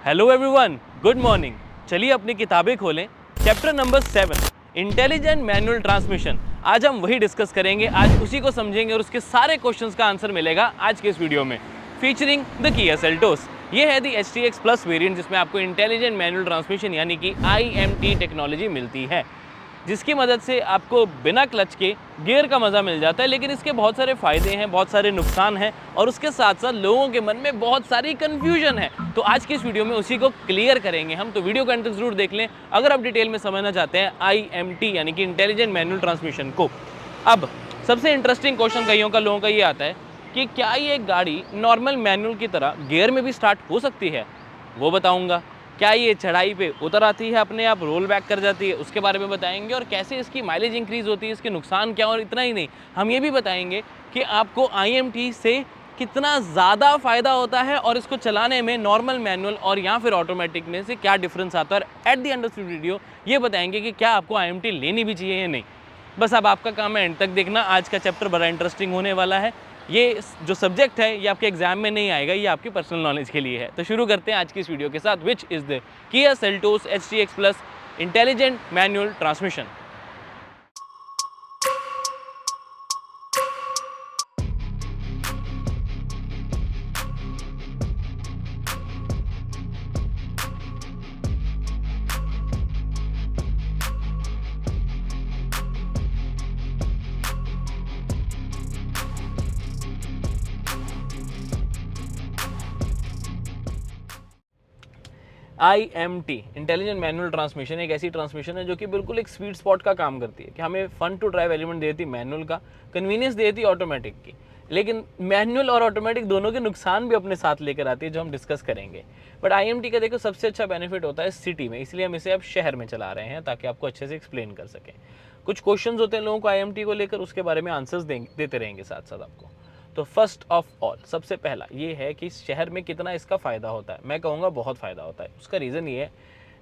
Hello everyone, good morning. चलिए अपनी किताबें खोलें। Chapter number 7, intelligent manual transmission. आज हम वही डिस्कस करेंगे, आज उसी को समझेंगे और उसके सारे क्वेश्चंस का आंसर मिलेगा आज के इस वीडियो में, फीचरिंग द किया सेल्टोस। ये है दी HTX प्लस वेरिएंट, जिसमें आपको इंटेलिजेंट मैनुअल ट्रांसमिशन यानी कि IMT टेक्नोलॉजी मिलती है, जिसकी मदद से आपको बिना क्लच के गियर का मज़ा मिल जाता है। लेकिन इसके बहुत सारे फ़ायदे हैं, बहुत सारे नुकसान हैं और उसके साथ साथ लोगों के मन में बहुत सारी कन्फ्यूजन है। तो आज की इस वीडियो में उसी को क्लियर करेंगे हम, तो वीडियो को अंत तक ज़रूर देख लें अगर आप डिटेल में समझना चाहते हैं IMT यानी कि इंटेलिजेंट मैनुअल ट्रांसमिशन को। अब सबसे इंटरेस्टिंग क्वेश्चन कईयों का, लोगों का ये आता है कि क्या ये गाड़ी नॉर्मल मैनुअल की तरह गियर में भी स्टार्ट हो सकती है? वो बताऊँगा। क्या ये चढ़ाई पे उतर आती है, अपने आप रोल बैक कर जाती है, उसके बारे में बताएंगे। और कैसे इसकी माइलेज इंक्रीज़ होती है, इसके नुकसान क्या, और इतना ही नहीं, हम ये भी बताएंगे कि आपको IMT से कितना ज़्यादा फ़ायदा होता है और इसको चलाने में नॉर्मल मैनुअल और या फिर ऑटोमेटिक में से क्या डिफरेंस आता है। और at the end of the video ये बताएंगे कि क्या आपको IMT लेनी भी चाहिए या नहीं। बस अब आपका काम है एंड तक देखना। आज का चैप्टर बड़ा इंटरेस्टिंग होने वाला है। ये जो सब्जेक्ट है ये आपके एग्जाम में नहीं आएगा, ये आपकी पर्सनल नॉलेज के लिए है। तो शुरू करते हैं आज की इस वीडियो के साथ, which is the Kia Seltos HTX plus intelligent manual transmission. IMT intelligent manual transmission एक ऐसी ट्रांसमिशन है जो कि बिल्कुल एक स्वीट स्पॉट का काम करती है कि हमें फन टू ड्राइव एलिमेंट देती है मैनुअल का, कन्वीनियंस देती है ऑटोमेटिक की। लेकिन मैनुअल और ऑटोमेटिक दोनों के नुकसान भी अपने साथ लेकर आती है, जो हम डिस्कस करेंगे। बट IMT का देखो सबसे अच्छा बेनिफिट होता है सिटी में, इसलिए हम इसे अब शहर में चला रहे हैं ताकि आपको अच्छे से एक्सप्लेन कर सकें। कुछ क्वेश्चंस होते हैं लोगों को IMT को लेकर, उसके बारे में आंसर्स देते रहेंगे साथ साथ आपको। तो फर्स्ट ऑफ ऑल सबसे पहला ये है कि शहर में कितना इसका फ़ायदा होता है। मैं कहूँगा बहुत फ़ायदा होता है। उसका रीज़न ये है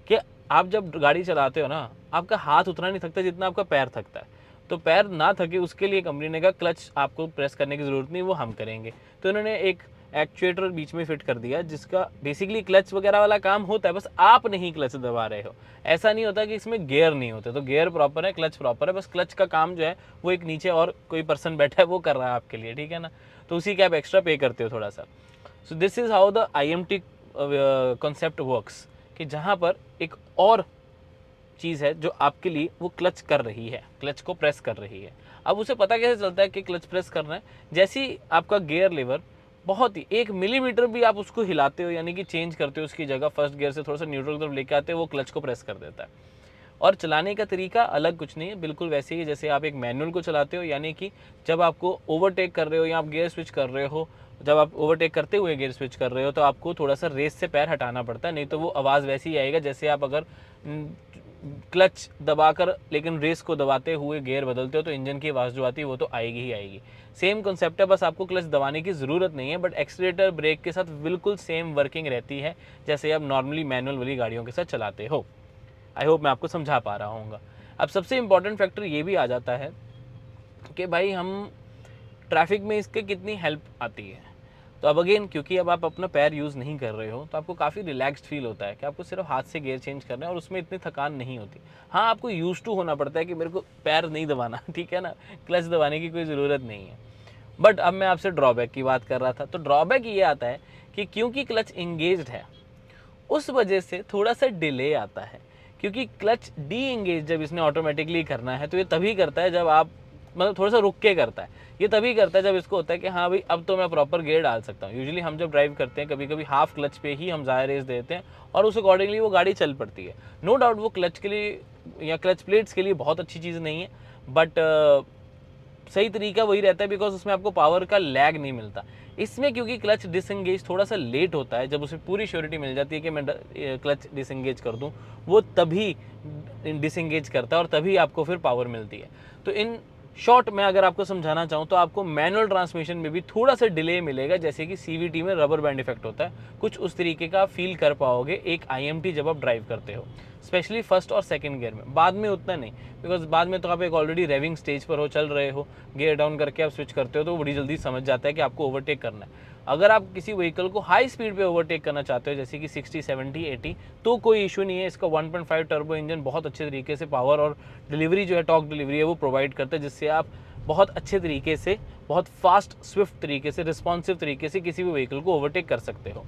कि आप जब गाड़ी चलाते हो ना, आपका हाथ उतना नहीं थकता जितना आपका पैर थकता है। तो पैर ना थके उसके लिए कंपनी ने कहा क्लच आपको प्रेस करने की ज़रूरत नहीं, वो हम करेंगे। तो उन्होंने एक एक्चुएटर बीच में फिट कर दिया जिसका बेसिकली क्लच वगैरह वाला काम होता है, बस आप नहीं क्लच दबा रहे हो। ऐसा नहीं होता कि इसमें गियर नहीं होते, तो गियर प्रॉपर है, क्लच प्रॉपर है, बस क्लच का काम जो है वो एक नीचे और कोई पर्सन बैठा है वो कर रहा है आपके लिए, ठीक है ना। तो उसी के आप एक्स्ट्रा पे करते हो थोड़ा सा। So this is how the IMT concept works, कि जहाँ पर एक और चीज़ है जो आपके लिए वो क्लच कर रही है, क्लच को प्रेस कर रही है। अब उसे पता कैसे चलता है कि क्लच प्रेस करना है? जैसे ही आपका गियर लीवर बहुत ही 1 मिलीमीटर भी आप उसको हिलाते हो, यानी कि चेंज करते हो उसकी जगह, फर्स्ट गियर से थोड़ा सा न्यूट्रल की तरफ लेके आते हो, वो क्लच को प्रेस कर देता है। और चलाने का तरीका अलग कुछ नहीं है, बिल्कुल वैसे ही जैसे आप एक मैनुअल को चलाते हो, यानी कि जब आपको ओवरटेक कर रहे हो या आप गियर स्विच कर रहे हो, जब आप ओवरटेक करते हुए गियर स्विच कर रहे हो तो आपको थोड़ा सा रेस से पैर हटाना पड़ता है, नहीं तो वो आवाज़ वैसी ही आएगा जैसे आप अगर क्लच दबाकर लेकिन रेस को दबाते हुए गियर बदलते हो तो इंजन की आवाज़ जो आती है वो तो आएगी ही आएगी। सेम कॉन्सेप्ट है, बस आपको क्लच दबाने की ज़रूरत नहीं है, बट एक्सीलरेटर ब्रेक के साथ बिल्कुल सेम वर्किंग रहती है जैसे आप नॉर्मली मैनुअल वाली गाड़ियों के साथ चलाते हो। आई होप मैं आपको समझा पा रहा हूँगा। अब सबसे इम्पॉर्टेंट फैक्टर ये भी आ जाता है कि भाई हम ट्रैफिक में इसके कितनी हेल्प आती है। तो अब अगेन क्योंकि अब आप अपना पैर यूज़ नहीं कर रहे हो तो आपको काफ़ी रिलैक्स्ड फील होता है कि आपको सिर्फ हाथ से गियर चेंज करना है और उसमें इतनी थकान नहीं होती। हाँ, आपको यूज़ टू होना पड़ता है कि मेरे को पैर नहीं दबाना, ठीक है ना, क्लच दबाने की कोई ज़रूरत नहीं है। बट अब मैं आपसे ड्रॉबैक की बात कर रहा था, तो ड्रॉबैक ये आता है कि क्योंकि क्लच इंगेज्ड है उस वजह से थोड़ा सा डिले आता है। क्योंकि क्लच डी इंगेज जब इसने ऑटोमेटिकली करना है तो ये तभी करता है जब आप मतलब थोड़ा सा रुक के करता है। ये तभी करता है जब इसको होता है कि हाँ भाई अब तो मैं प्रॉपर गियर डाल सकता हूँ। यूजुअली हम जब ड्राइव करते हैं कभी कभी हाफ क्लच पे ही हम ज़्यादा रेस देते हैं और उस अकॉर्डिंगली वो गाड़ी चल पड़ती है। नो डाउट वो क्लच के लिए या क्लच प्लेट्स के लिए बहुत अच्छी चीज़ नहीं है, बट सही तरीका वही रहता है बिकॉज उसमें आपको पावर का लैग नहीं मिलता। इसमें क्योंकि क्लच डिसंगेज थोड़ा सा लेट होता है, जब उसे पूरी श्योरिटी मिल जाती है कि मैं क्लच डिसंगेज कर दूं, वो तभी डिसंगेज करता है और तभी आपको फिर पावर मिलती है। तो इन शॉर्ट में अगर आपको समझाना चाहूँ तो आपको मैनुअल ट्रांसमिशन में भी थोड़ा सा डिले मिलेगा, जैसे कि CVT में रबर बैंड इफेक्ट होता है, कुछ उस तरीके का फील कर पाओगे एक IMT जब आप ड्राइव करते हो, स्पेशली फर्स्ट और सेकंड गियर में। बाद में उतना नहीं, बिकॉज बाद में तो आप एक ऑलरेडी रेविंग स्टेज पर हो, चल रहे हो, गियर डाउन करके आप स्विच करते हो तो बड़ी जल्दी समझ जाता है कि आपको ओवरटेक करना है। अगर आप किसी व्हीकल को हाई स्पीड पे ओवरटेक करना चाहते हो जैसे कि 60, 70, 80 तो कोई इशू नहीं है। इसका 1.5 टर्बो इंजन बहुत अच्छे तरीके से पावर और डिलीवरी जो है, टॉर्क डिलीवरी है वो प्रोवाइड करता है, जिससे आप बहुत अच्छे तरीके से, बहुत फास्ट स्विफ्ट तरीके से, रिस्पॉन्सिव तरीके से किसी भी व्हीकल को ओवरटेक कर सकते हो।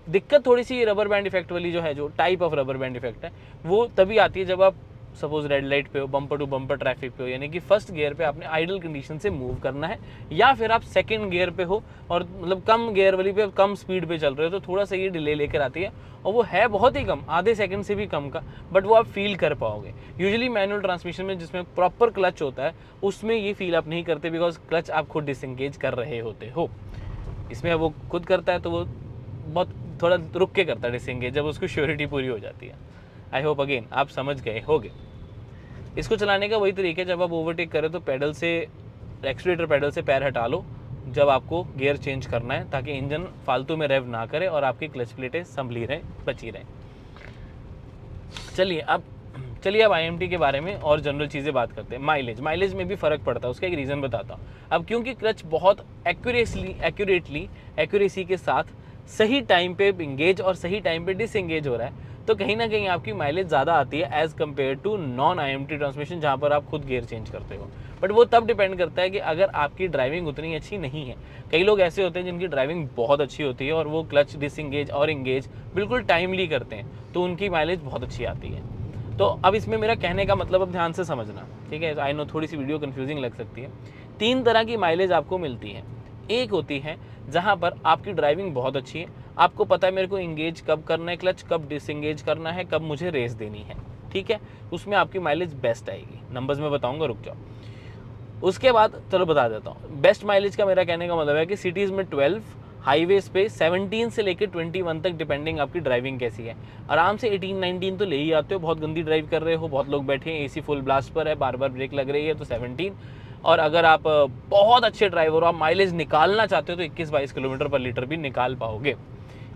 दिक्कत थोड़ी सी रबर बैंड इफेक्ट वाली जो है, जो type of rubber band effect है, वो तभी आती है जब आप सपोज रेड लाइट पे हो, बम्पर टू बम्पर ट्रैफिक पे हो, यानी कि फर्स्ट गियर पे आपने आइडल कंडीशन से मूव करना है, या फिर आप सेकंड गियर पे हो और मतलब कम गियर वाली पे कम स्पीड पे चल रहे हो, तो थोड़ा सा ये डिले लेकर आती है, और वो है बहुत ही कम, आधे सेकंड से भी कम का, बट वो आप फील कर पाओगे। यूजुअली मैनुअल ट्रांसमिशन में जिसमें प्रॉपर क्लच होता है उसमें ये फील आप नहीं करते, बिकॉज क्लच आप खुद डिसएंगेज कर रहे होते हो। इसमें वो खुद करता है तो वो बहुत थोड़ा रुक के करता है डिसएंगेज, जब उसको श्योरिटी पूरी हो जाती है। आई होप अगेन आप समझ गए होगे। इसको चलाने का वही तरीका है, जब आप ओवरटेक करें तो पैडल से, एक्सीलरेटर पैडल से पैर हटा लो जब आपको गियर चेंज करना है, ताकि इंजन फालतू में रेव ना करे और आपकी क्लच प्लेटें संभली रहें, बची रहें। चलिए अब IMT के बारे में और जनरल चीज़ें बात करते हैं। माइलेज में भी फ़र्क पड़ता है, उसका एक रीज़न बताता हूँ। अब क्योंकि क्लच बहुत एक्यूरेसी के साथ सही टाइम पे इंगेज और सही टाइम पे डिसएंगेज हो रहा है, तो कहीं ना कहीं आपकी माइलेज ज़्यादा आती है as compare to non IMT transmission, जहाँ पर आप खुद गियर चेंज करते हो। बट वो तब डिपेंड करता है कि अगर आपकी ड्राइविंग उतनी अच्छी नहीं है। कई लोग ऐसे होते हैं जिनकी ड्राइविंग बहुत अच्छी होती है और वो क्लच डिसएंगेज और इंगेज बिल्कुल टाइमली करते हैं, तो उनकी माइलेज बहुत अच्छी आती है। तो अब इसमें मेरा कहने का मतलब, अब ध्यान से समझना, ठीक है। आई नो थोड़ी सी वीडियो कंफ्यूजिंग लग सकती है। 3 तरह की माइलेज आपको मिलती है। एक होती है जहाँ पर आपकी ड्राइविंग बहुत अच्छी है, आपको पता है मेरे को इंगेज कब करना है क्लच, कब डिसएंगेज करना है, कब मुझे रेस देनी है, ठीक है, उसमें आपकी माइलेज बेस्ट आएगी। नंबर्स में बताऊंगा, रुक जाओ। उसके बाद चलो बता देता हूँ। बेस्ट माइलेज का मेरा कहने का मतलब है कि सिटीज़ में 12, हाईवेज पे 17 से लेकर 21 तक, डिपेंडिंग आपकी ड्राइविंग कैसी है। आराम से 18-19 तो ले ही आते हो, बहुत गंदी ड्राइव कर रहे हो, बहुत लोग बैठे हैं, AC फुल ब्लास्ट पर है, बार बार ब्रेक लग रही है, तो 17। और अगर आप बहुत अच्छे ड्राइवर हो, आप माइलेज निकालना चाहते हो, तो 21-22 किलोमीटर पर लीटर भी निकाल पाओगे।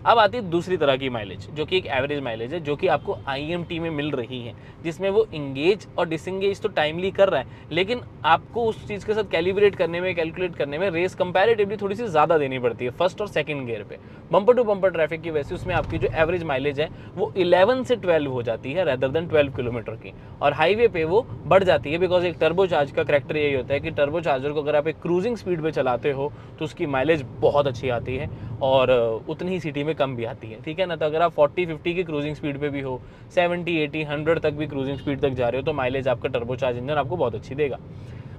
अब आती है दूसरी तरह की माइलेज, जो कि एक एवरेज माइलेज है, जो कि आपको IMT में मिल रही है, जिसमें वो इंगेज और डिसएंगेज तो टाइमली कर रहा है, लेकिन आपको उस चीज़ के साथ कैलिब्रेट करने में, कैलकुलेट करने में रेस कंपैरेटिवली थोड़ी सी ज़्यादा देनी पड़ती है फर्स्ट और सेकंड गियर पे। बम्पर टू बम्पर ट्रैफिक की वजह से उसमें आपकी जो एवरेज माइलेज है वो 11 से 12 हो जाती है, रेदर देन 12 किलोमीटर की, और हाईवे पे वो बढ़ जाती है, बिकॉज एक टर्बो चार्ज का करैक्टर यही होता है कि टर्बो चार्जर को अगर आप एक क्रूजिंग स्पीड पे चलाते हो तो उसकी माइलेज बहुत अच्छी आती है, और उतनी ही सिटी में कम भी आती है, ठीक है ना। तो अगर आप 40-50 की क्रूजिंग स्पीड पे भी हो, 70-80-100 तक भी क्रूजिंग स्पीड तक जा रहे हो, तो माइलेज आपका टर्बोचार्ज इंजन आपको बहुत अच्छी देगा।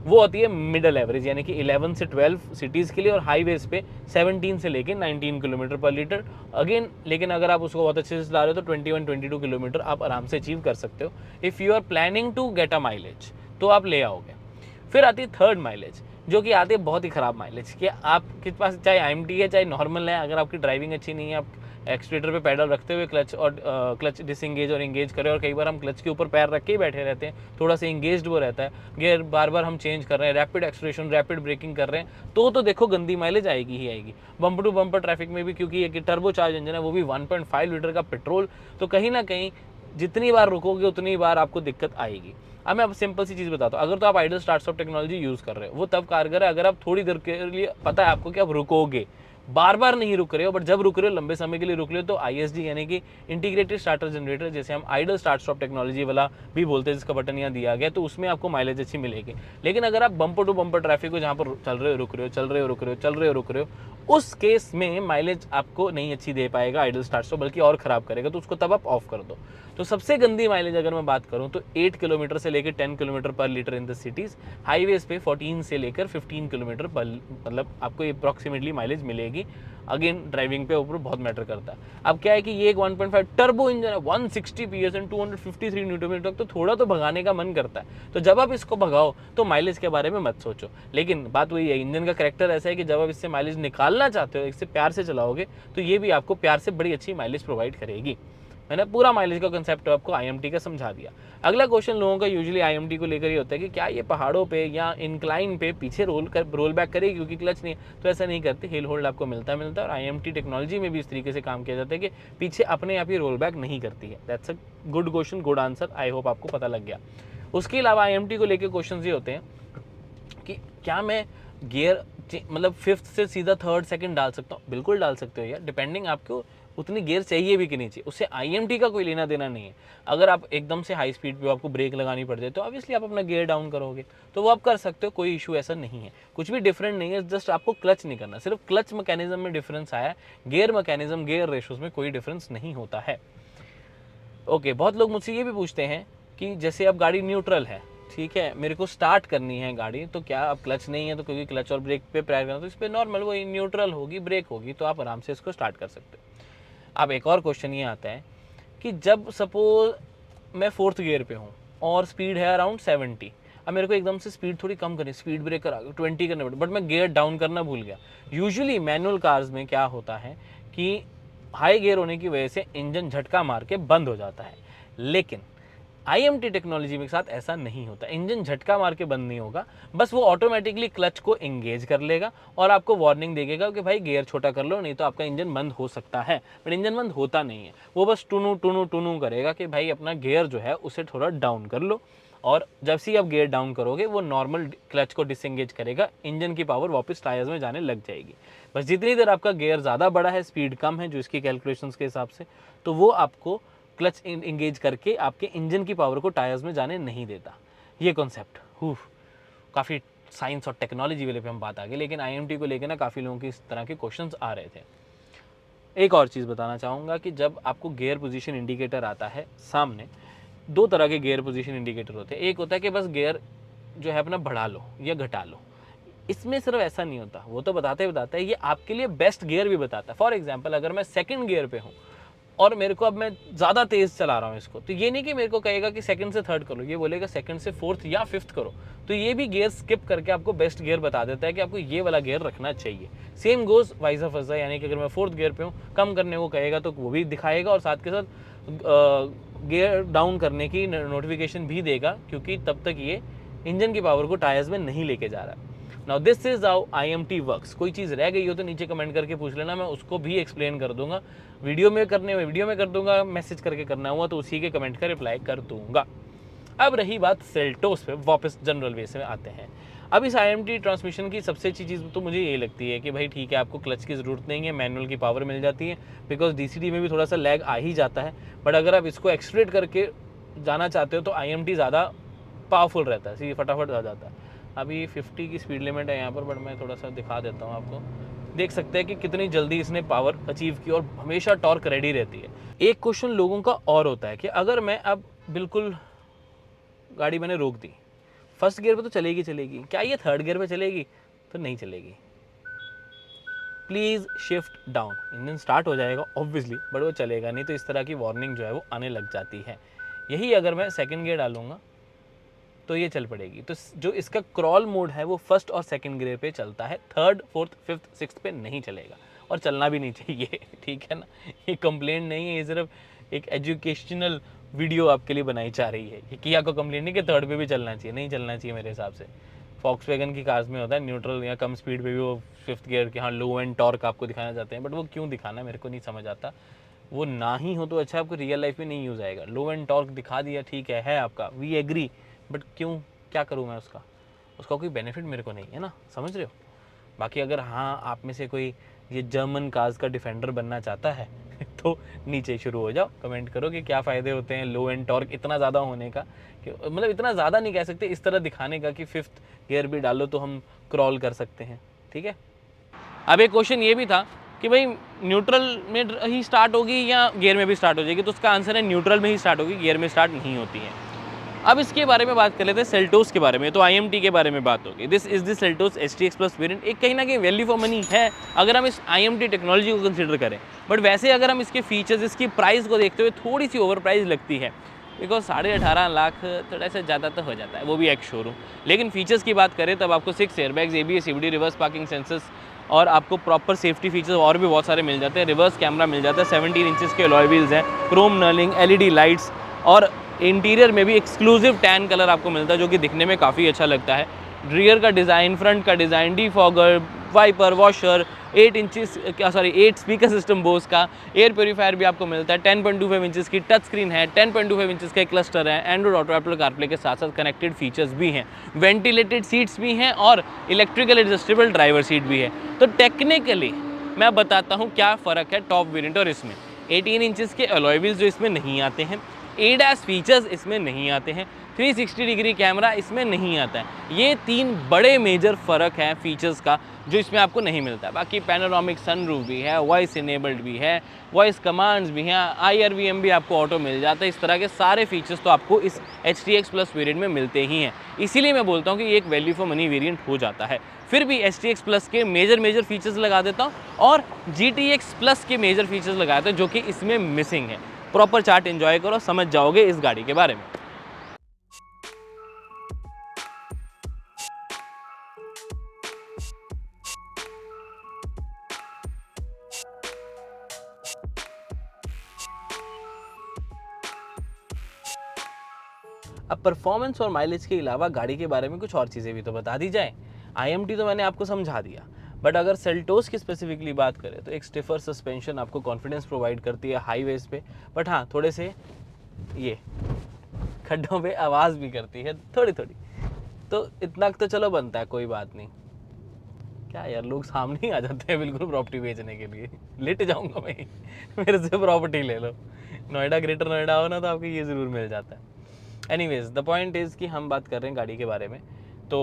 वो होती है मिडल एवरेज, यानी कि 11 से 12 सिटीज़ के लिए, और हाईवेज पे 17 से लेकर 19 किलोमीटर पर लीटर अगेन। लेकिन अगर आप उसको बहुत अच्छे से चला रहे हो तो 21-22 किलोमीटर आप आराम से अचीव कर सकते हो। If you are planning to get a mileage तो आप ले आओगे। फिर आती है थर्ड माइलेज, जो कि आती है बहुत ही ख़राब माइलेज, कि आपके पास चाहे IMT है चाहे नॉर्मल है, अगर आपकी ड्राइविंग अच्छी नहीं है, आप एक्सीलरेटर पे पैडल रखते हुए क्लच डिसएंगेज और इंगेज करें, और कई बार हम क्लच के ऊपर पैर रख के ही बैठे रहते हैं, थोड़ा सा इंगेज्ड वो रहता है, गियर बार बार हम चेंज कर रहे हैं, रैपिड एक्सलेरेशन, रैपिड ब्रेकिंग कर रहे हैं, तो देखो गंदी माइलेज आएगी ही आएगी। बम्पर टू बम्पर ट्रैफिक में भी, क्योंकि एक टर्बो चार्ज इंजन है, वो भी 1.5 लीटर का पेट्रोल, तो कहीं ना कहीं जितनी बार रुकोगे उतनी बार आपको दिक्कत आएगी। अब मैं अब सिंपल सी चीज़ बताता हूँ। अगर तो आप idol start stop technology use कर रहे हो, वो तब कारगर है अगर आप थोड़ी देर के लिए पता है आपको कि आप रुकोगे, बार बार नहीं रुक रहे हो, बट जब रुक रहे हो, लंबे समय के लिए रुक रहे हो, तो ISG यानी कि इंटीग्रेटेड स्टार्टर जनरेटर, जैसे हम आइडल स्टार्ट स्टॉप टेक्नोलॉजी वाला भी बोलते हैं, जिसका बटन यहाँ दिया गया, तो उसमें आपको माइलेज अच्छी मिलेगी। लेकिन अगर आप बम्पर टू बम्पर ट्रैफिक को जहाँ पर चल रहे हो रुक रहे हो, चल रहे हो रुक रहे हो, चल रहे हो रुक रहे हो, उस केस में माइलेज आपको नहीं अच्छी दे पाएगा आइडल स्टार्ट स्टॉप, बल्कि और ख़राब करेगा, तो उसको तब आप ऑफ कर दो। तो सबसे गंदी माइलेज अगर मैं बात करूं तो 8 किलोमीटर से लेकर 10 किलोमीटर पर litre in the cities, highways पे 14 से लेकर 15 किलोमीटर पर, मतलब आपको अप्रॉक्सीमेटली माइलेज मिलेगी। अगेन ड्राइविंग पे ऊपर बहुत मैटर करता है। अब क्या है कि ये एक 1.5 टर्बो इंजन है, 160 PS एंड 253 न्यूटन मीटर तक, तो थोड़ा तो भगाने का मन करता है। तो जब आप इसको भगाओ तो माइलेज के बारे में मत सोचो। लेकिन बात वही है, इंजन का करैक्टर ऐसा है कि जब आप इससे माइलेज निकालना चाहते हो, इससे प्यार से चलाओगे, तो ये भी आपको प्यार से बड़ी अच्छी माइलेज प्रोवाइड करेगी। मैंने पूरा माइलेज का कंसेप्ट आपको IMT का समझा दिया। अगला क्वेश्चन लोगों का यूजुअली IMT को लेकर ही होता है कि क्या ये पहाड़ों पे या इंक्लाइन पे पीछे रोल बैक करेगी क्योंकि क्लच नहीं है। तो ऐसा नहीं करते, हिल होल्ड आपको मिलता है, और IMT टेक्नोलॉजी में भी इस तरीके से काम किया जाता है कि पीछे अपने आप ही रोल बैक नहीं करती है। That's a good question, good answer, I hope आपको पता लग गया। उसके अलावा IMT को लेकर क्वेश्चन ये होते हैं कि क्या मैं गियर मतलब फिफ्थ से सीधा थर्ड सेकंड डाल सकता हूँ, बिल्कुल डाल सकते हो यार, डिपेंडिंग आपको उतनी गियर चाहिए भी कि नहीं चाहिए, उससे आईएमटी का कोई लेना देना नहीं है। अगर आप एकदम से हाई स्पीड पे आपको ब्रेक लगानी पड़ जाए तो ऑब्वियसली आप अपना गियर डाउन करोगे, तो वो आप कर सकते हो, कोई इशू ऐसा नहीं है, कुछ भी डिफरेंट नहीं है, जस्ट आपको क्लच नहीं करना, सिर्फ क्लच मैकेनिज्म में डिफरेंस आया है, गियर मैकेनिज्म गियर रेशोज में कोई डिफरेंस नहीं होता है। ओके, बहुत लोग मुझसे ये भी पूछते हैं कि जैसे अब गाड़ी न्यूट्रल है, ठीक है, मेरे को स्टार्ट करनी है गाड़ी, तो क्या अब क्लच नहीं है तो क्योंकि क्लच और ब्रेक पे प्रेस करना, तो इस पर नॉर्मल वो न्यूट्रल होगी, ब्रेक होगी, तो आप आराम से इसको स्टार्ट कर सकते हो। अब एक और क्वेश्चन ये आता है कि जब सपोज मैं फोर्थ गियर पे हूँ और स्पीड है अराउंड 70, अब मेरे को एकदम से स्पीड थोड़ी कम करनी, स्पीड ब्रेकर आ गया 20 करने पड़े, बट मैं गियर डाउन करना भूल गया। यूजुअली मैनुअल कार्स में क्या होता है कि हाई गियर होने की वजह से इंजन झटका मार के बंद हो जाता है, लेकिन आईएमटी टेक्नोलॉजी के साथ ऐसा नहीं होता, इंजन झटका मार के बंद नहीं होगा, बस वो ऑटोमेटिकली क्लच को एंगेज कर लेगा और आपको वार्निंग देगा कि भाई गियर छोटा कर लो, नहीं तो आपका इंजन बंद हो सकता है, बट इंजन बंद होता नहीं है, वो बस टुनू टुनू टुनू करेगा कि भाई अपना गियर जो है उसे थोड़ा डाउन कर लो, और जब से आप गियर डाउन करोगे वो नॉर्मल क्लच को डिसएंगेज करेगा, इंजन की पावर वापस टायर्स में जाने लग जाएगी। बस जितनी देर आपका गियर ज़्यादा बड़ा है, स्पीड कम है जो इसकी कैलकुलेशंस के हिसाब से, तो वो आपको क्लच इंगेज करके आपके इंजन की पावर को टायर्स में जाने नहीं देता। ये कॉन्सेप्ट काफ़ी साइंस और टेक्नोलॉजी वाले पे हम बात आ गई, लेकिन आईएमटी को लेकर ना काफ़ी लोगों की इस तरह के क्वेश्चंस आ रहे थे। एक और चीज़ बताना चाहूँगा कि जब आपको गियर पोजीशन इंडिकेटर आता है सामने, दो तरह के गियर पोजीशन इंडिकेटर होते हैं। एक होता है कि बस गियर जो है अपना बढ़ा लो या घटा लो, इसमें सिर्फ ऐसा नहीं होता, वो तो बताता है, ये आपके लिए बेस्ट गियर भी बताता है। फॉर एग्जाम्पल, अगर मैं सेकंड गियर पे हूँ और मेरे को अब मैं ज़्यादा तेज़ चला रहा हूँ इसको, तो ये नहीं कि मेरे को कहेगा कि सेकंड से थर्ड करो, ये बोलेगा सेकंड से फोर्थ या फिफ्थ करो, तो ये भी गियर स्किप करके आपको बेस्ट गियर बता देता है कि आपको ये वाला गियर रखना चाहिए। सेम गोज वाइस वर्सा, यानी कि अगर मैं फोर्थ गियर पे हूँ, कम करने को कहेगा तो वो भी दिखाएगा और साथ के साथ गियर डाउन करने की नोटिफिकेशन भी देगा, क्योंकि तब तक ये इंजन की पावर को टायर्स में नहीं लेके जा रहा है। Now this is how IMT works. कोई चीज़ रह गई हो तो नीचे कमेंट करके पूछ लेना, मैं उसको भी एक्सप्लेन कर दूंगा, वीडियो में कर दूंगा, मैसेज करके करना हुआ तो उसी के कमेंट का रिप्लाई कर दूंगा। अब रही बात सेल्टोस पे, वापस जनरल वेस में आते हैं। अब इस आईएमटी ट्रांसमिशन की सबसे अच्छी चीज़ तो मुझे ये लगती है कि भाई ठीक है, आपको क्लच की ज़रूरत नहीं है, मैनुअल की पावर मिल जाती है, बिकॉज डीसीडी में भी थोड़ा सा लैग आ ही जाता है, बट अगर आप इसको एक्सट्रेट करके जाना चाहते हो तो आईएमटी ज़्यादा पावरफुल रहता है, सीधे फटाफट आ जाता है। अभी 50 की स्पीड लिमिट है यहाँ पर, बट मैं थोड़ा सा दिखा देता हूँ आपको, देख सकते हैं कि कितनी जल्दी इसने पावर अचीव की और हमेशा टॉर्क रेडी रहती है। एक क्वेश्चन लोगों का और होता है कि अगर मैं अब बिल्कुल गाड़ी मैंने रोक दी, फर्स्ट गियर पे तो चलेगी, क्या ये थर्ड गियर पे चलेगी? तो नहीं चलेगी। Please shift down, engine start हो जाएगा ऑब्वियसली, बट वो चलेगा नहीं, तो इस तरह की वार्निंग जो है वो आने लग जाती है। यही अगर मैं सेकेंड गियर डालूंगा तो ये चल पड़ेगी। तो जो इसका क्रॉल मोड है वो फर्स्ट और सेकंड गियर पे चलता है, थर्ड फोर्थ फिफ्थ सिक्स्थ पे नहीं चलेगा, और चलना भी नहीं चाहिए, ठीक है ना। ये कंप्लेंट नहीं है, ये सिर्फ एक एजुकेशनल वीडियो आपके लिए बनाई जा रही है। ये किया को कंप्लेंट नहीं कि थर्ड पे भी चलना चाहिए, नहीं चलना चाहिए मेरे हिसाब से। फॉक्सवैगन की कार्स में होता है न्यूट्रल या कम स्पीड पे भी वो फिफ्थ गियर के हाँ लो एंड टॉर्क आपको दिखाना चाहते हैं, बट वो क्यों दिखाना मेरे को नहीं समझ आता। वो ना ही हो तो अच्छा, आपको रियल लाइफ में नहीं यूज़ आएगा। लो एंड टॉर्क दिखा दिया, ठीक है आपका, वी एग्री, बट क्यों, क्या करूँ मैं उसका कोई बेनिफिट मेरे को नहीं है ना, समझ रहे हो। बाकी अगर हाँ आप में से कोई ये जर्मन कार्स का डिफेंडर बनना चाहता है तो नीचे शुरू हो जाओ, कमेंट करो कि क्या फ़ायदे होते हैं लो एंड टॉर्क इतना ज़्यादा होने का, कि मतलब इतना ज़्यादा नहीं कह सकते, इस तरह दिखाने का कि फिफ्थ गियर भी डालो तो हम क्रॉल कर सकते हैं, ठीक है। अब एक क्वेश्चन ये भी था कि भाई न्यूट्रल में ही स्टार्ट होगी या गियर में भी स्टार्ट हो जाएगी, तो उसका आंसर है न्यूट्रल में ही स्टार्ट होगी, गियर में स्टार्ट नहीं होती है। अब इसके बारे में बात कर लेते हैं सेल्टोस के बारे में, तो आईएमटी के बारे में बात होगी। This is the Seltos STX plus variant. एक कहीं ना कहीं वैल्यू फॉर मनी है अगर हम इस आईएमटी टेक्नोलॉजी को कंसिडर करें, बट वैसे अगर हम इसके फीचर्स, इसकी प्राइस को देखते हुए थोड़ी सी ओवर प्राइस लगती है, बिकॉज 18.5 लाख थोड़ा सा ज़्यादा तो हो जाता है, वो भी एक शोरूम। लेकिन फीचर्स की बात करें तब आपको 6 airbags, ABS, CVT, reverse parking sensors और आपको प्रॉपर सेफ्टी फीचर्स और भी बहुत सारे मिल जाते हैं। रिवर्स कैमरा मिल जाता है, 17 इंचेस के अलॉय व्हील्स हैं, क्रोम नर्लिंग, LED लाइट्स, और इंटीरियर में भी एक्सक्लूसिव टैन कलर आपको मिलता है जो कि दिखने में काफ़ी अच्छा लगता है। रियर का डिज़ाइन, फ्रंट का design, defogger, wiper, washer, 8 speaker system Bose का, एयर प्योरीफायर भी आपको मिलता है, 10.25 इंचेस की टच स्क्रीन है, 10.25 इंचेस का क्लस्टर है, एंड्रॉइड ऑटो, एप्पल कारप्ले के साथ साथ कनेक्टेड फीचर्स भी हैं, वेंटिलेटेड सीट्स भी हैं और इलेक्ट्रिकल एडजस्टेबल ड्राइवर सीट भी है। तो टेक्निकली मैं बताता हूँ क्या फ़र्क है टॉप वेरिएंट और इसमें। 18 इंचेस के अलॉय व्हील्स जो इसमें नहीं आते हैं, ADAS फीचर्स इसमें नहीं आते हैं, 360 डिग्री कैमरा इसमें नहीं आता है। ये 3 बड़े मेजर फ़र्क हैं फीचर्स का जो इसमें आपको नहीं मिलता है। बाकी पैनोरामिक सनरूफ भी है, वॉइस इनेबल्ड भी है, वॉइस कमांड्स भी हैं, IRVM भी आपको ऑटो मिल जाता है। इस तरह के सारे फीचर्स तो आपको इस HTX प्लस वेरिएंट में मिलते ही हैं। इसीलिए मैं बोलता हूँ कि ये एक वैल्यू फॉर मनी वेरिएंट हो जाता है। फिर भी HTX प्लस के मेजर फीचर्स लगा देता हूँ और GTX प्लस के मेजर फीचर्स लगा देता हूँ जो कि इसमें मिसिंग है। प्रॉपर चार्ट एंजॉय करो, समझ जाओगे इस गाड़ी के बारे में। अब परफॉर्मेंस और माइलेज के अलावा गाड़ी के बारे में कुछ और चीज़ें भी तो बता दी जाए। IMT तो मैंने आपको समझा दिया, बट अगर सेल्टोस की स्पेसिफिकली बात करें तो एक स्टिफर सस्पेंशन आपको कॉन्फिडेंस प्रोवाइड करती है हाईवेज पे, बट हाँ थोड़े से ये खड्डों पे आवाज़ भी करती है थोड़ी थोड़ी। तो इतना तो चलो बनता है, कोई बात नहीं। क्या यार, लोग सामने ही आ जाते हैं बिल्कुल प्रॉपर्टी बेचने के लिए। लेट जाऊंगा मैं मेरे से प्रॉपर्टी ले लो। नोएडा, ग्रेटर नोएडा हो ना तो आपको ये ज़रूर मिल जाता है। एनीवेज द पॉइंट इज़ कि हम बात कर रहे हैं गाड़ी के बारे में। तो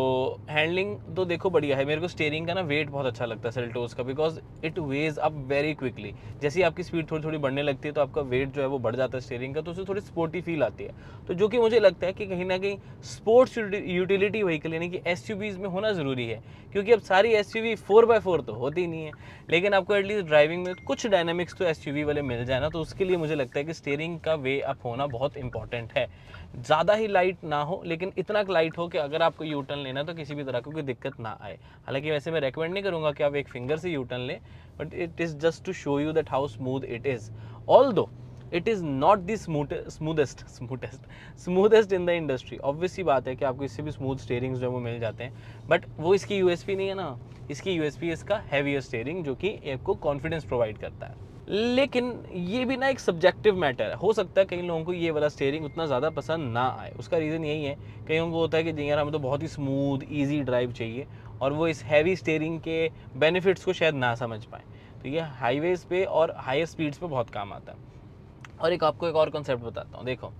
हैंडलिंग तो देखो बढ़िया है। मेरे को स्टीयरिंग का ना वेट बहुत अच्छा लगता है सेल्टोस का, because it wakes up very quickly. जैसे ही आपकी स्पीड थोड़ी थोड़ी बढ़ने लगती है तो आपका वेट जो है वो बढ़ जाता है स्टीयरिंग का, तो उससे थोड़ी स्पोर्टी फील आती है। तो जो कि मुझे लगता है कि कहीं ना कहीं स्पोर्ट्स यूटिलिटी व्हीकल यानी कि SUVs में होना ज़रूरी है, क्योंकि अब सारी SUV 4x4 तो होती नहीं है, लेकिन आपको एटलीस्ट ड्राइविंग में कुछ डायनामिक्स तो SUV वाले मिल जाए ना, तो उसके लिए मुझे लगता है कि स्टीयरिंग का वे अप होना बहुत इंपॉर्टेंट है। ज़्यादा ही लाइट ना हो, लेकिन इतना लाइट हो कि अगर आपको यू टर्न लेना तो किसी भी तरह की कोई दिक्कत ना आए। हालांकि वैसे मैं रेकमेंड नहीं करूँगा कि आप एक फिंगर से यू टर्न लें, but it is just to show you that how smooth it is. Although it is not the smoothest in the industry. Obvious सी बात है कि आपको इससे भी स्मूथ स्टीयरिंग्स जो है वो मिल जाते हैं, बट वो इसकी USP नहीं है ना। इसकी USP इसका हैवियर स्टीयरिंग जो कि आपको कॉन्फिडेंस प्रोवाइड करता है। लेकिन ये भी ना एक सब्जेक्टिव मैटर है। हो सकता है कई लोगों को ये वाला स्टीयरिंग उतना ज़्यादा पसंद ना आए। उसका रीज़न यही है, कई लोगों को होता है कि जी यार हमें तो बहुत ही स्मूथ ईजी ड्राइव चाहिए, और वो इस हैवी स्टीयरिंग के बेनिफिट्स को शायद ना समझ पाए। तो ये हाईवेज़ पे और हायर स्पीड्स पे बहुत काम आता है। और आपको एक और कॉन्सेप्ट बताता हूँ। देखो,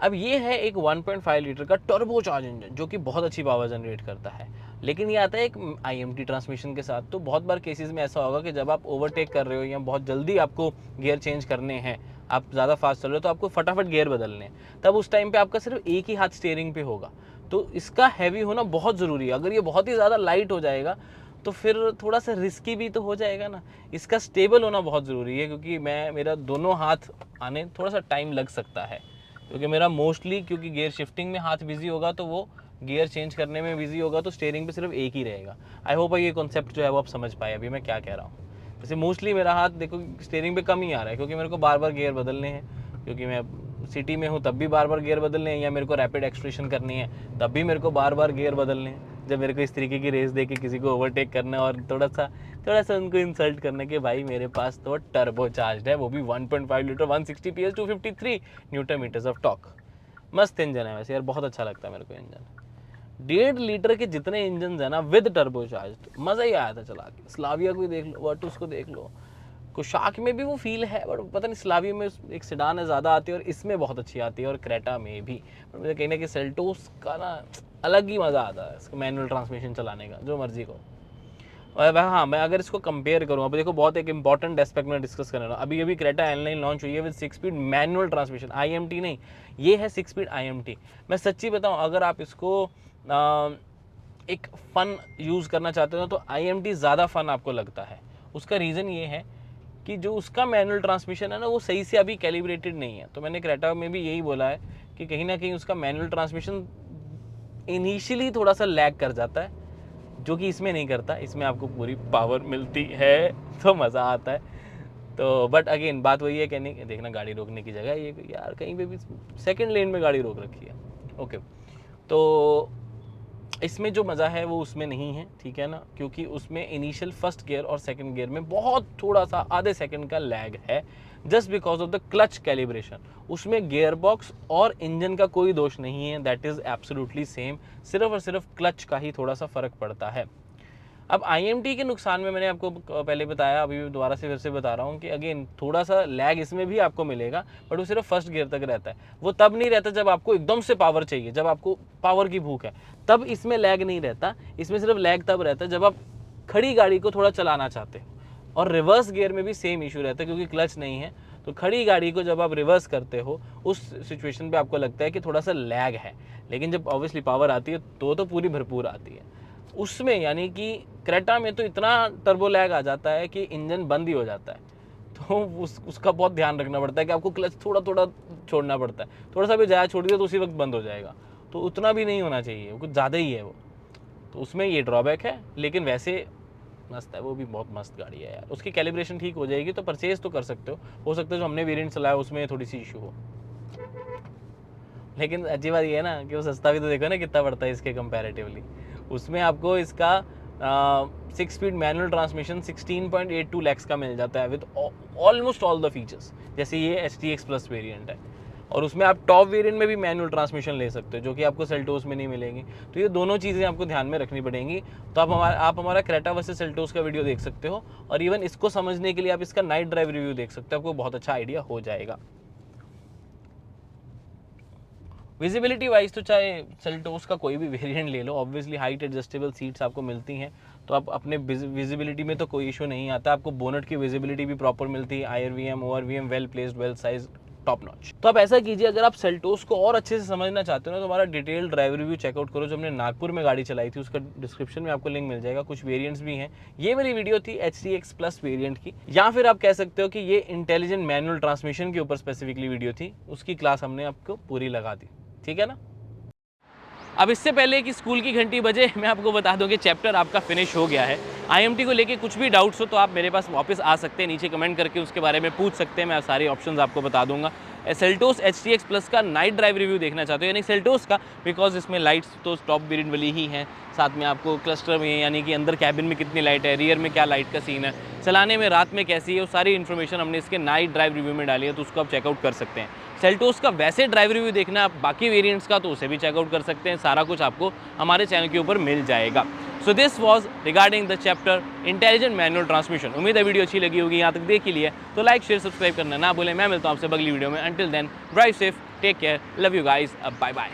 अब ये है एक 1.5 लीटर का टर्बो चार्ज इंजन जो कि बहुत अच्छी पावर जनरेट करता है, लेकिन ये आता है एक IMT ट्रांसमिशन के साथ। तो बहुत बार केसेस में ऐसा होगा कि जब आप ओवरटेक कर रहे हो या बहुत जल्दी आपको गियर चेंज करने हैं, आप ज़्यादा फास्ट चल रहे हो, तो आपको फटाफट गियर बदलने हैं, तब उस टाइम पे आपका सिर्फ एक ही हाथ स्टीयरिंग पे होगा। तो इसका हैवी होना बहुत ज़रूरी है। अगर ये बहुत ही ज़्यादा लाइट हो जाएगा तो फिर थोड़ा सा रिस्की भी तो हो जाएगा ना। इसका स्टेबल होना बहुत ज़रूरी है, क्योंकि मेरा दोनों हाथ आने थोड़ा सा टाइम लग सकता है, क्योंकि मेरा मोस्टली क्योंकि गियर शिफ्टिंग में हाथ बिजी होगा तो वो गियर चेंज करने में बिजी होगा, तो स्टीयरिंग पे सिर्फ एक ही रहेगा। आई होप ये कॉन्सेप्ट जो है वो आप समझ पाए अभी मैं क्या कह रहा हूँ। जैसे मोस्टली मेरा हाथ देखो स्टीयरिंग पे कम ही आ रहा है, क्योंकि मेरे को बार बार गियर बदलने हैं, क्योंकि मैं सिटी में हूँ तब भी बार बार गियर बदलने हैं, या मेरे को रैपिड एक्सलेशन करनी है तब भी मेरे को बार बार गियर बदलने हैं। जब मेरे को इस तरीके की रेस दे के किसी को ओवरटेक करना है और थोड़ा सा उनको इंसल्ट करने के, भाई मेरे पास तो टर्बो चार्ज है, वो भी 1.5 litre 160 PS 253 newton metres of torque. मस्त इंजन है वैसे यार, बहुत अच्छा लगता है मेरे को इंजन। 1.5 लीटर के जितने इंजन है ना विद टर्बो चार्ज, मज़ा ही आया था चला के। स्लाविया को देख लो, वर्टुस को देख लो, कुशाक में भी वो फील है, बट पता नहीं स्लाविया में एक सेडान है ज़्यादा आती है और इसमें बहुत अच्छी आती है, और क्रेटा में भी। पर मुझे कहीं ना कहीं सेल्टोस का ना अलग ही मज़ा आता है इसको मैनुअल ट्रांसमिशन चलाने का, जो मर्जी को। और हाँ, मैं अगर इसको कंपेयर करूँ, अब देखो बहुत एक इंपॉर्टेंट एस्पेक्ट में डिस्कस करना है। अभी अभी क्रेटा N9 लॉन्च हुई है with 6 speed manual transmission, IMT नहीं, ये है 6 स्पीड IMT। मैं सच्ची बताऊँ, अगर आप इसको एक फ़न यूज़ करना चाहते हो तो IMT ज़्यादा फ़न आपको लगता है। उसका रीज़न ये है कि जो उसका मैनुअल ट्रांसमिशन है ना वो सही से अभी कैलिब्रेटेड नहीं है। तो मैंने क्रेटा में भी यही बोला है कि कहीं ना कहीं उसका मैनुअल ट्रांसमिशन इनिशियली थोड़ा सा लैग कर जाता है, जो कि इसमें नहीं करता। इसमें आपको पूरी पावर मिलती है तो मज़ा आता है। तो बट अगेन बात वही है कि नहीं, देखना गाड़ी रोकने की जगह ये यार कहीं पे भी सेकंड लेन में गाड़ी रोक रखी है। ओके, तो इसमें जो मज़ा है वो उसमें नहीं है, ठीक है ना, क्योंकि उसमें इनिशियल फर्स्ट गियर और सेकंड गियर में बहुत थोड़ा सा आधे सेकंड का लैग है, just because of the clutch calibration. उसमें गियर बॉक्स और इंजन का कोई दोष नहीं है, दैट इज़ एब्सोल्युटली सेम, सिर्फ और सिर्फ क्लच का ही थोड़ा सा फ़र्क पड़ता है। अब IMT के नुकसान में मैंने आपको पहले बताया, अभी भी दोबारा से फिर से बता रहा हूँ कि अगेन थोड़ा सा लैग इसमें भी आपको मिलेगा, बट वो सिर्फ फर्स्ट गियर तक रहता है। वो तब नहीं रहता जब आपको एकदम से पावर चाहिए, जब आपको पावर की भूख है, तब इसमें लैग नहीं रहता। इसमें सिर्फ लैग तब रहता है जब आप खड़ी गाड़ी को थोड़ा चलाना चाहते हो। और रिवर्स गियर में भी सेम इशू रहता है, क्योंकि क्लच नहीं है, तो खड़ी गाड़ी को जब आप रिवर्स करते हो उस सिचुएशन पे आपको लगता है कि थोड़ा सा लैग है। लेकिन जब ऑब्वियसली पावर आती है तो पूरी भरपूर आती है उसमें। यानी कि क्रेटा में तो इतना टर्बो लैग आ जाता है कि इंजन बंद ही हो जाता है। तो उसका बहुत ध्यान रखना पड़ता है कि आपको क्लच थोड़ा थोड़ा छोड़ना पड़ता है। थोड़ा सा भी ज़्यादा छोड़ दिया तो उसी वक्त बंद हो जाएगा, तो उतना भी नहीं होना चाहिए, कुछ ज़्यादा ही है वो। तो उसमें ये ड्रॉबैक है, लेकिन वैसे मस्त है, वो भी बहुत मस्त गाड़ी है यार। उसकी कैलिब्रेशन ठीक हो जाएगी तो परचेज तो कर सकते हो सकता है जो हमने वेरिएंट चलाया उसमें थोड़ी सी इशू हो। लेकिन अच्छी बात ये है ना कि वो सस्ता भी तो देखो ना कितना पड़ता है इसके कंपैरेटिवली। उसमें आपको इसका 6 स्पीड मैनुअल ट्रांसमिशन 16.82 लाख का मिल जाता है with almost all the features, जैसे ये STX प्लस वेरिएंट है। और उसमें आप टॉप वेरिएंट में भी मैनुअल ट्रांसमिशन ले सकते हो, जो कि आपको सेल्टोस में नहीं मिलेंगी। तो ये दोनों चीज़ें आपको ध्यान में रखनी पड़ेंगी। तो आप हमारा क्रेटा वर्सेस सेल्टोस का वीडियो देख सकते हो, और इवन इसको समझने के लिए आप इसका नाइट ड्राइव रिव्यू देख सकते हो, आपको बहुत अच्छा आइडिया हो जाएगा। विजिबिलिटी वाइज तो चाहे सेल्टोस का कोई भी वेरिएंट ले लो, ऑब्वियसली हाइट एडजस्टेबल सीट्स आपको मिलती हैं, तो आप अपने विजिबिलिटी में तो कोई इशू नहीं आता। आपको बोनट की विजिबिलिटी भी प्रॉपर मिलती है, IRVM ORVM well placed, well size, top notch. तो आप ऐसा कीजिए, अगर आप सेल्टोस को और अच्छे से समझना चाहते हो ना, तो हमारा डिटेल ड्राइव रिव्यू चेकआउट करो जो हमने नागपुर में गाड़ी चलाई थी, उसका डिस्क्रिप्शन में आपको लिंक मिल जाएगा। कुछ वेरिएंट्स भी हैं। ये वाली वीडियो थी HTX प्लस वेरिएंट की, या फिर आप कह सकते हो कि ये इंटेलिजेंट मैनुअल ट्रांसमिशन के ऊपर स्पेसिफिकली वीडियो थी, उसकी क्लास हमने आपको पूरी लगा दी, ठीक है ना। अब इससे पहले कि स्कूल की घंटी बजे, मैं आपको बता दूं कि चैप्टर आपका फिनिश हो गया है। IMT को लेके कुछ भी डाउट्स हो तो आप मेरे पास वापस आ सकते हैं, नीचे कमेंट करके उसके बारे में पूछ सकते हैं, मैं सारे ऑप्शंस आपको बता दूंगा। सेल्टोस HTX प्लस का नाइट ड्राइव रिव्यू देखना चाहते हो, यानी सेल्टोस का, बिकॉज इसमें लाइट्स तो टॉप वेरिएंट वाली ही हैं, साथ में आपको क्लस्टर में यानी कि अंदर कैबिन में कितनी लाइट है, रियर में क्या लाइट का सीन है, चलाने में रात में कैसी है, वो सारी इन्फॉर्मेशन हमने इसके नाइट ड्राइव रिव्यू में डाली है, तो उसको आप चेकआउट कर सकते हैं। सेल्टोस का वैसे ड्राइव रिव्यू देखना है आप बाकी वेरिएंट्स का, तो उसे भी चेकआउट कर सकते हैं। सारा कुछ आपको हमारे चैनल के ऊपर मिल जाएगा। So this was regarding the chapter intelligent manual transmission. उम्मीद है वीडियो अच्छी लगी होगी, यहाँ तक देख ही लिया तो लाइक शेयर सब्सक्राइब करना ना भूलें। मैं मिलता हूँ आपसे अगली वीडियो में। Until then drive safe, take care, love you guys, bye bye.